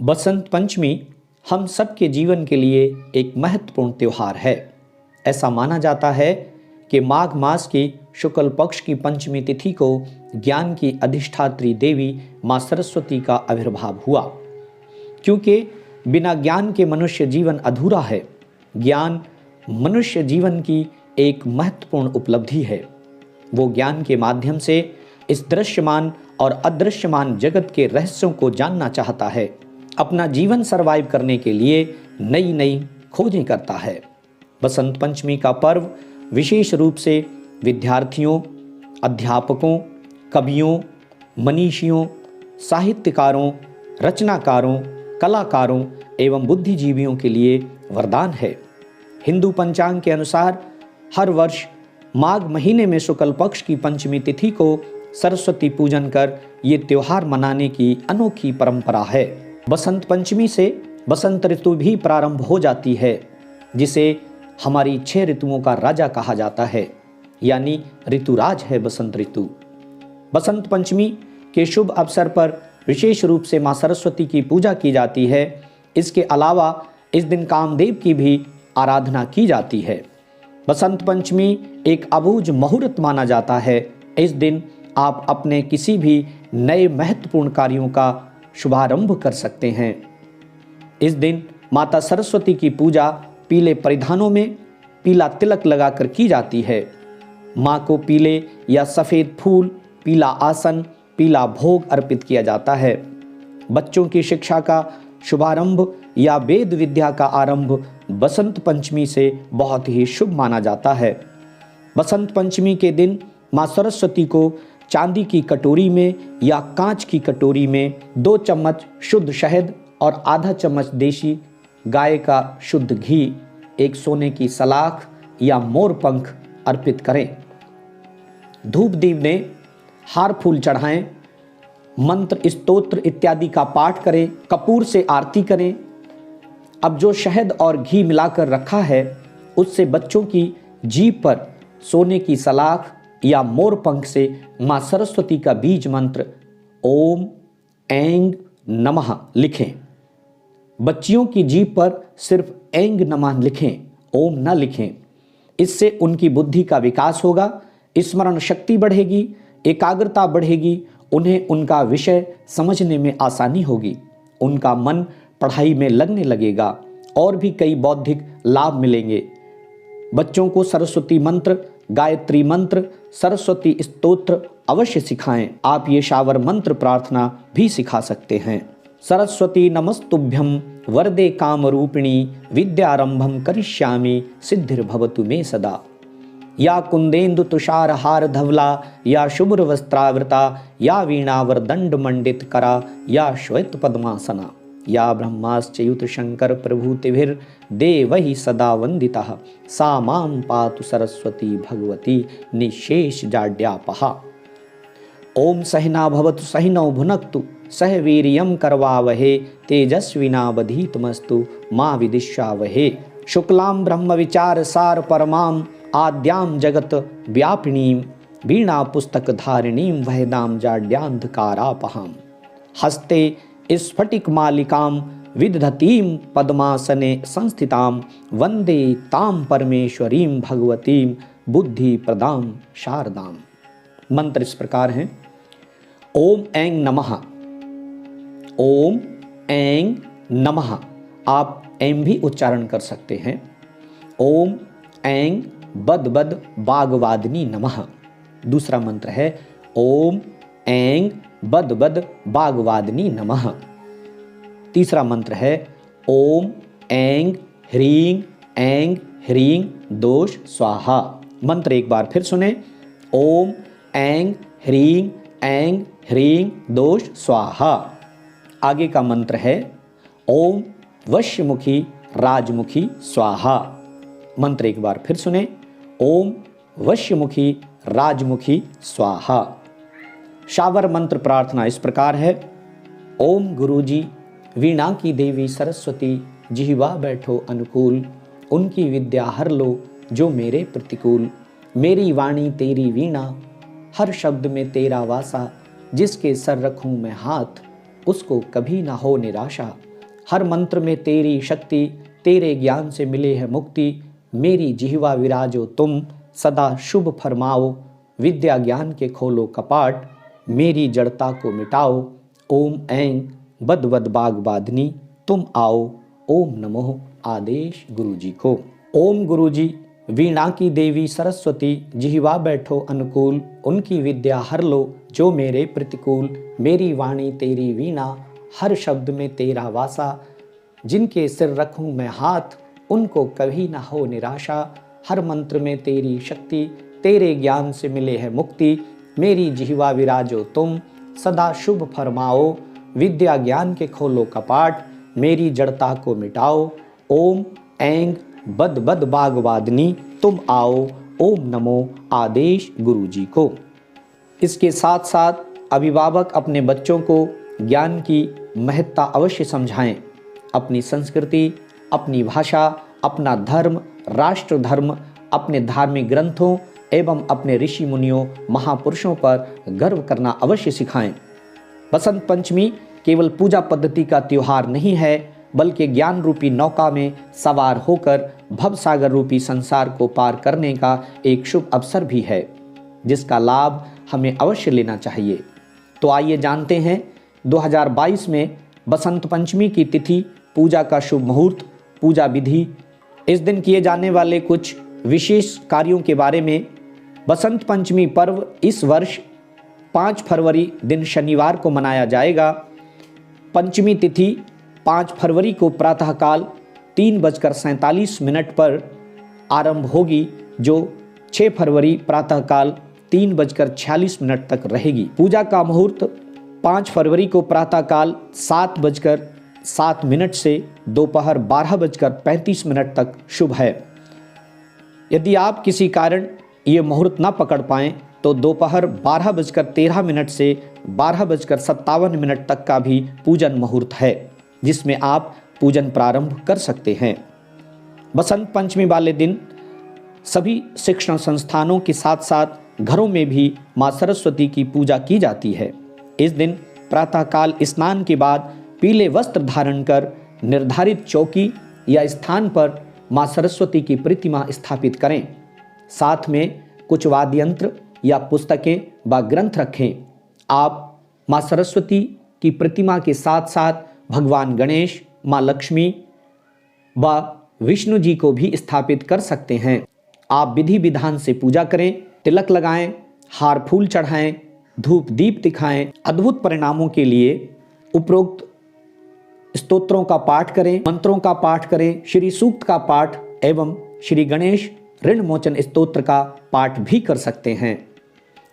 बसंत पंचमी हम सबके जीवन के लिए एक महत्वपूर्ण त्यौहार है। ऐसा माना जाता है कि माघ मास की शुक्ल पक्ष की पंचमी तिथि को ज्ञान की अधिष्ठात्री देवी माँ सरस्वती का आविर्भाव हुआ, क्योंकि बिना ज्ञान के मनुष्य जीवन अधूरा है। ज्ञान मनुष्य जीवन की एक महत्वपूर्ण उपलब्धि है। वो ज्ञान के माध्यम से इस दृश्यमान और अदृश्यमान जगत के रहस्यों को जानना चाहता है, अपना जीवन सरवाइव करने के लिए नई नई खोजें करता है। बसंत पंचमी का पर्व विशेष रूप से विद्यार्थियों, अध्यापकों, कवियों, मनीषियों, साहित्यकारों, रचनाकारों, कलाकारों एवं बुद्धिजीवियों के लिए वरदान है। हिंदू पंचांग के अनुसार हर वर्ष माघ महीने में शुक्ल पक्ष की पंचमी तिथि को सरस्वती पूजन कर ये त्योहार मनाने की अनोखी परंपरा है। बसंत पंचमी से बसंत ऋतु भी प्रारंभ हो जाती है, जिसे हमारी 6 ऋतुओं का राजा कहा जाता है, यानी ऋतुराज है बसंत ऋतु। बसंत पंचमी के शुभ अवसर पर विशेष रूप से माँ सरस्वती की पूजा की जाती है। इसके अलावा इस दिन कामदेव की भी आराधना की जाती है। बसंत पंचमी एक अबूझ मुहूर्त माना जाता है। इस दिन आप अपने किसी भी नए महत्वपूर्ण कार्यों का शुभारंभ कर सकते हैं। इस दिन माता सरस्वती की पूजा पीले परिधानों में पीला तिलक लगाकर की जाती है। माँ को पीले या सफ़ेद फूल, पीला आसन, पीला भोग अर्पित किया जाता है। बच्चों की शिक्षा का शुभारंभ या वेद विद्या का आरंभ बसंत पंचमी से बहुत ही शुभ माना जाता है। बसंत पंचमी के दिन माँ सरस्वती को चांदी की कटोरी में या कांच की कटोरी में 2 चम्मच शुद्ध शहद और आधा चम्मच देशी गाय का शुद्ध घी, एक सोने की सलाख या मोर पंख अर्पित करें। धूप दीप दें, हार फूल चढ़ाएं, मंत्र स्तोत्र इत्यादि का पाठ करें, कपूर से आरती करें। अब जो शहद और घी मिलाकर रखा है, उससे बच्चों की जीभ पर सोने की सलाख या मोर पंख से माँ सरस्वती का बीज मंत्र ओम ऐंग नमः लिखें। बच्चियों की जीभ पर सिर्फ ऐंग नमः लिखें, ओम न लिखें। इससे उनकी बुद्धि का विकास होगा, स्मरण शक्ति बढ़ेगी, एकाग्रता बढ़ेगी, उन्हें उनका विषय समझने में आसानी होगी, उनका मन पढ़ाई में लगने लगेगा और भी कई बौद्धिक लाभ मिलेंगे। बच्चों को सरस्वती मंत्र, गायत्री मंत्र, सरस्वती स्तोत्र अवश्य सिखाएं। आप ये शावर मंत्र प्रार्थना भी सिखा सकते हैं। सरस्वती नमस्तुभ्यं वरदे कामरूपिणी विद्यारंभं करिष्यामि सिद्धिर्भवतु मे सदा। या कुंदेन्दु तुषार हार धवला, या शुभ्र वस्त्रावृता, या वीणावर दंड मंडित करा, या श्वेत पद्मासना, या ब्रह्माश्चयुत शंकर प्रभूतिभिर देवहि सदा वंदितः, सा मां पातु सरस्वती भगवती निशेष जाड्यापहा। ओम सहना भवतु सहिनौ भुनक्तु सह वीर्यं करवावहे तेजस्विनावधीतमस्तु मां विदिशावहे। शुक्लां ब्रह्म विचार सार परमां आद्यां जगत व्यापिनीं वीणा पुस्तक धारिणीं वहदां जाड्यांधकारापहां। हस्ते स्फटिक मालिकां विदधतीं पद्मासने संस्थितां वंदे तां परमेश्वरीं भगवतीं बुद्धि प्रदां शारदां। मंत्र इस प्रकार हैं। ओम ऐं नमः, ओम ऐं नमः। आप ऐं भी उच्चारण कर सकते हैं। ओम ऐं बद बद बागवादिनी नमः। दूसरा मंत्र है ओम ऐं बद बद बागवादिनी नमः। तीसरा मंत्र है ओम ऐं ह्रीं ऐं ह्रीं दोष स्वाहा। मंत्र एक बार फिर सुने। ओम ऐं ह्रीं ऐं ह्रीं दोष स्वाहा। आगे का मंत्र है ओम वश्यमुखी राजमुखी स्वाहा। मंत्र एक बार फिर सुने। ओम वश्यमुखी राजमुखी स्वाहा। शावर मंत्र प्रार्थना इस प्रकार है। ओम गुरुजी वीणा की देवी सरस्वती जिह्वा बैठो अनुकूल, उनकी विद्या हर लो जो मेरे प्रतिकूल। मेरी वाणी तेरी वीणा, हर शब्द में तेरा वासा, जिसके सर रखूं मैं हाथ उसको कभी ना हो निराशा। हर मंत्र में तेरी शक्ति, तेरे ज्ञान से मिले है मुक्ति। मेरी जिह्वा विराजो तुम, सदा शुभ फरमाओ। विद्या ज्ञान के खोलो कपाट, मेरी जड़ता को मिटाओ। ओम ऐं बद बद बाग बादनी, तुम आओ। ओम नमो आदेश गुरुजी को। ओम गुरुजी वीणा की देवी सरस्वती, जिह्वा बैठो अनुकूल। उनकी विद्या हर लो जो मेरे प्रतिकूल। मेरी वाणी तेरी वीणा, हर शब्द में तेरा वासा। जिनके सिर रखूं मैं हाथ, उनको कभी ना हो निराशा। हर मंत्र में तेरी शक्ति, तेरे ज्ञान से मिले है मुक्ति। मेरी जिह्वा विराजो तुम, सदा शुभ फरमाओ। विद्या ज्ञान के खोलो कपाट, मेरी जड़ता को मिटाओ। ओम ऐं बद बद बाग वादनी, तुम आओ। ओम नमो आदेश गुरुजी को। इसके साथ साथ अभिभावक अपने बच्चों को ज्ञान की महत्ता अवश्य समझाएं। अपनी संस्कृति, अपनी भाषा, अपना धर्म, राष्ट्र धर्म, अपने धार्मिक ग्रंथों एवं अपने ऋषि मुनियों महापुरुषों पर गर्व करना अवश्य सिखाएं। बसंत पंचमी केवल पूजा पद्धति का त्योहार नहीं है, बल्कि ज्ञान रूपी नौका में सवार होकर भवसागर रूपी संसार को पार करने का एक शुभ अवसर भी है, जिसका लाभ हमें अवश्य लेना चाहिए। तो आइए जानते हैं 2022 में बसंत पंचमी की तिथि, पूजा का शुभ मुहूर्त, पूजा विधि, इस दिन किए जाने वाले कुछ विशेष कार्यों के बारे में। बसंत पंचमी पर्व इस वर्ष 5 फरवरी दिन शनिवार को मनाया जाएगा। पंचमी तिथि 5 फरवरी को प्रातःकाल 3:47 पर आरंभ होगी, जो 6 फरवरी प्रातःकाल 3:46 तक रहेगी। पूजा का मुहूर्त 5 फरवरी को प्रातःकाल 7:07 से दोपहर 12:35 तक शुभ है। यदि आप किसी कारण ये मुहूर्त ना पकड़ पाएँ तो दोपहर 12:13 से 12:57 तक का भी पूजन मुहूर्त है, जिसमें आप पूजन प्रारंभ कर सकते हैं। बसंत पंचमी वाले दिन सभी शिक्षण संस्थानों के साथ साथ घरों में भी माँ सरस्वती की पूजा की जाती है। इस दिन प्रातःकाल स्नान के बाद पीले वस्त्र धारण कर निर्धारित चौकी या स्थान पर माँ सरस्वती की प्रतिमा स्थापित करें। साथ में कुछ वाद्य यंत्र या पुस्तकें व ग्रंथ रखें। आप माँ सरस्वती की प्रतिमा के साथ साथ भगवान गणेश, माँ लक्ष्मी व विष्णु जी को भी स्थापित कर सकते हैं। आप विधि विधान से पूजा करें, तिलक लगाएं, हार फूल चढ़ाएं, धूप दीप दिखाएं। अद्भुत परिणामों के लिए उपरोक्त स्तोत्रों का पाठ करें, मंत्रों का पाठ करें, श्री सूक्त का पाठ एवं श्री गणेश ऋण मोचन स्तोत्र का पाठ भी कर सकते हैं।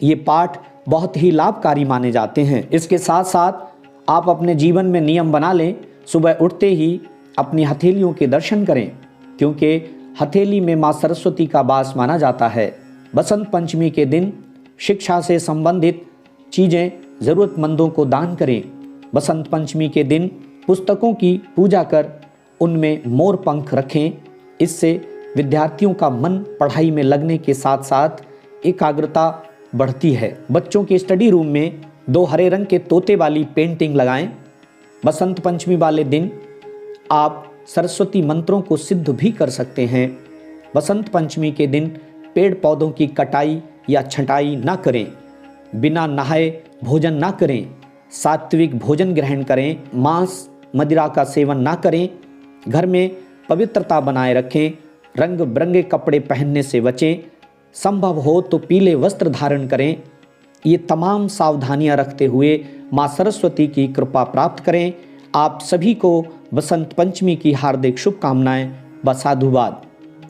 ये पाठ बहुत ही लाभकारी माने जाते हैं। इसके साथ साथ आप अपने जीवन में नियम बना लें, सुबह उठते ही अपनी हथेलियों के दर्शन करें, क्योंकि हथेली में माँ सरस्वती का वास माना जाता है। बसंत पंचमी के दिन शिक्षा से संबंधित चीज़ें ज़रूरतमंदों को दान करें। बसंत पंचमी के दिन पुस्तकों की पूजा कर उनमें मोर पंख रखें। इससे विद्यार्थियों का मन पढ़ाई में लगने के साथ साथ एकाग्रता बढ़ती है। बच्चों के स्टडी रूम में 2 हरे रंग के तोते वाली पेंटिंग लगाएं। बसंत पंचमी वाले दिन आप सरस्वती मंत्रों को सिद्ध भी कर सकते हैं। बसंत पंचमी के दिन पेड़ पौधों की कटाई या छंटाई ना करें। बिना नहाए भोजन ना करें। सात्विक भोजन ग्रहण करें। मांस मदिरा का सेवन ना करें। घर में पवित्रता बनाए रखें। रंग बिरंगे कपड़े पहनने से बचें। संभव हो तो पीले वस्त्र धारण करें। ये तमाम सावधानियां रखते हुए माँ सरस्वती की कृपा प्राप्त करें। आप सभी को बसंत पंचमी की हार्दिक शुभकामनाएं व साधुवाद।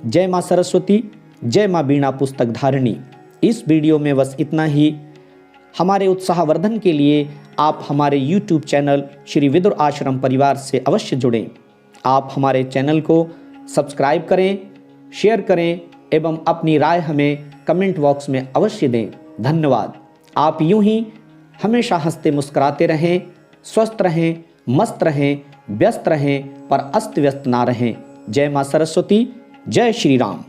जय माँ सरस्वती, जय माँ बीणा पुस्तक धारिणी। इस वीडियो में बस इतना ही। हमारे उत्साहवर्धन के लिए आप हमारे YouTube चैनल श्री विदुर आश्रम परिवार से अवश्य जुड़ें। आप हमारे चैनल को सब्सक्राइब करें, शेयर करें एवं अपनी राय हमें कमेंट बॉक्स में अवश्य दें। धन्यवाद। आप यूं ही हमेशा हंसते मुस्कुराते रहें, स्वस्थ रहें, मस्त रहें, व्यस्त रहें, पर अस्त व्यस्त ना रहें। जय माँ सरस्वती, जय श्री राम।